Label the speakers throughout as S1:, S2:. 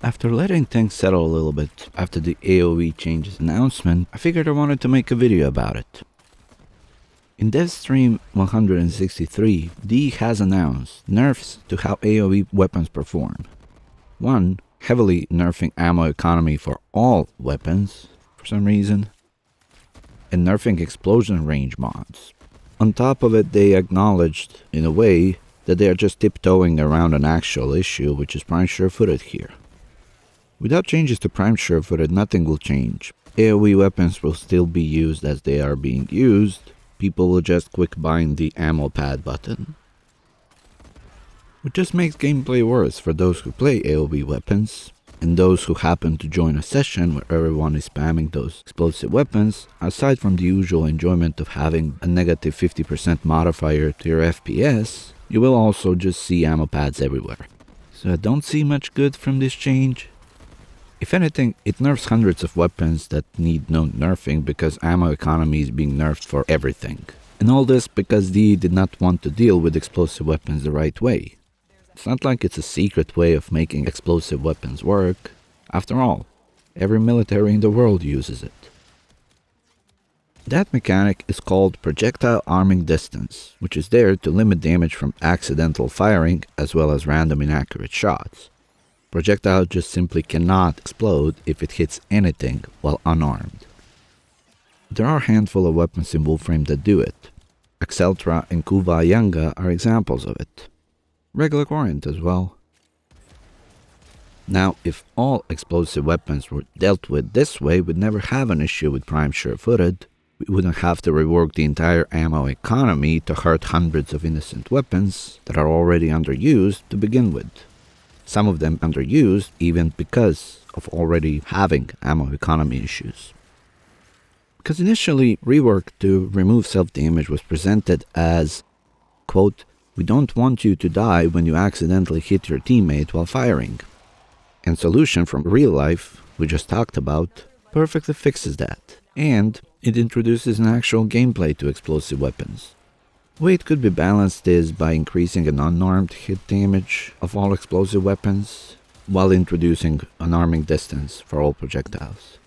S1: After letting things settle a little bit after the AOE changes announcement, I figured I wanted to make a video about it. In Dev Stream 163, DE has announced nerfs to how AOE weapons perform. 1. Heavily nerfing ammo economy for all weapons, for some reason, and nerfing explosion range mods. On top of it, they acknowledged, in a way, that they are just tiptoeing around an actual issue, which is prime sure-footed here. Without changes to prime sure-footed, nothing will change. AOE weapons will still be used as they are being used. People will just quick bind the ammo pad button. Which just makes gameplay worse for those who play AOE weapons, and those who happen to join a session where everyone is spamming those explosive weapons. Aside from the usual enjoyment of having a negative 50% modifier to your FPS, you will also just see ammo pads everywhere. So I don't see much good from this change. If anything, it nerfs hundreds of weapons that need no nerfing because ammo economy is being nerfed for everything. And all this because DE did not want to deal with explosive weapons the right way. It's not like it's a secret way of making explosive weapons work. After all, every military in the world uses it. That mechanic is called projectile arming distance, which is there to limit damage from accidental firing as well as random inaccurate shots. Projectile just simply cannot explode if it hits anything while unarmed. There are a handful of weapons in Wolframe that do it. Axeltra and Kuva Yanga are examples of it. Regular Corinth as well. Now, if all explosive weapons were dealt with this way, we'd never have an issue with prime sure-footed. We wouldn't have to rework the entire ammo economy to hurt hundreds of innocent weapons that are already underused to begin with. Some of them underused even because of already having ammo economy issues. Because initially, rework to remove self-damage was presented as, quote, "We don't want you to die when you accidentally hit your teammate while firing." And solution from real life, we just talked about, perfectly fixes that. And it introduces an actual gameplay to explosive weapons. The way it could be balanced is by increasing an unarmed hit damage of all explosive weapons, while introducing an arming distance for all projectiles.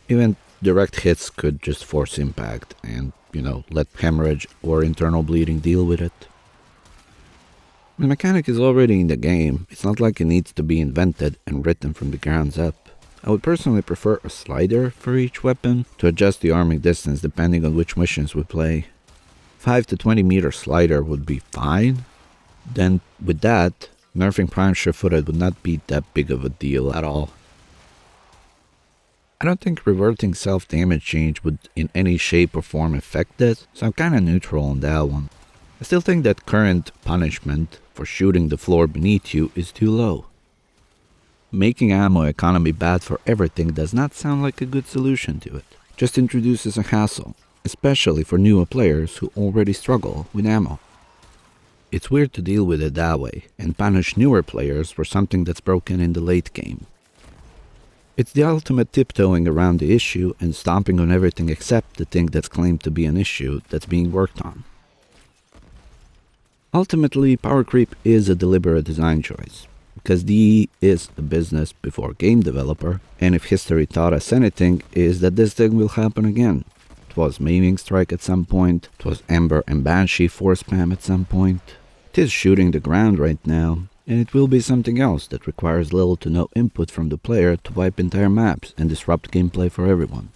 S1: Even direct hits could just force impact and, let hemorrhage or internal bleeding deal with it. The mechanic is already in the game. It's not like it needs to be invented and written from the ground up. I would personally prefer a slider for each weapon to adjust the arming distance depending on which missions we play. 5 to 20 meter slider would be fine. Then with that, nerfing prime sure-footed would not be that big of a deal at all. I don't think reverting self-damage change would in any shape or form affect it, so I'm kinda neutral on that one. I still think that current punishment for shooting the floor beneath you is too low. Making ammo economy bad for everything does not sound like a good solution to it. Just introduces a hassle, especially for newer players who already struggle with ammo. It's weird to deal with it that way and punish newer players for something that's broken in the late game. It's the ultimate tiptoeing around the issue and stomping on everything except the thing that's claimed to be an issue that's being worked on. Ultimately, power creep is a deliberate design choice, because DE is a business before game developer, and if history taught us anything, is that this thing will happen again. It was Maiming Strike at some point, it was Ember and Banshee force spam at some point. It is shooting the ground right now, and it will be something else that requires little to no input from the player to wipe entire maps and disrupt gameplay for everyone.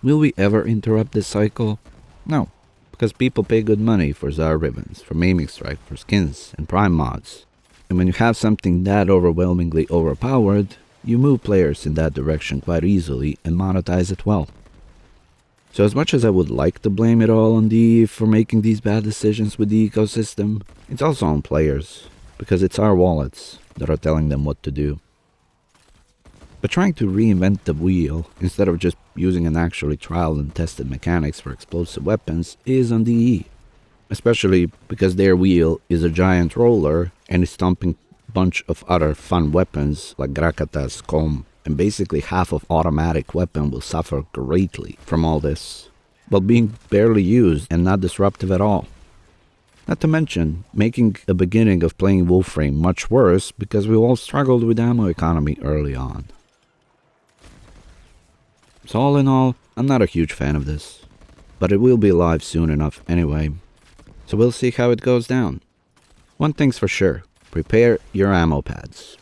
S1: Will we ever interrupt this cycle? No, because people pay good money for Tsar ribbons, for Maiming Strike, for skins, and prime mods. And when you have something that overwhelmingly overpowered, you move players in that direction quite easily and monetize it well. So as much as I would like to blame it all on DE for making these bad decisions with the ecosystem, it's also on players, because it's our wallets that are telling them what to do. But trying to reinvent the wheel instead of just using an actually tried and tested mechanics for explosive weapons is on DE. Especially because their wheel is a giant roller and is stomping a bunch of other fun weapons like Grakatas, Comb, and basically half of automatic weapon will suffer greatly from all this, while being barely used and not disruptive at all. Not to mention, making the beginning of playing Wolframe much worse because we all struggled with ammo economy early on. So all in all, I'm not a huge fan of this, but it will be live soon enough anyway, so we'll see how it goes down. One thing's for sure, prepare your ammo pads.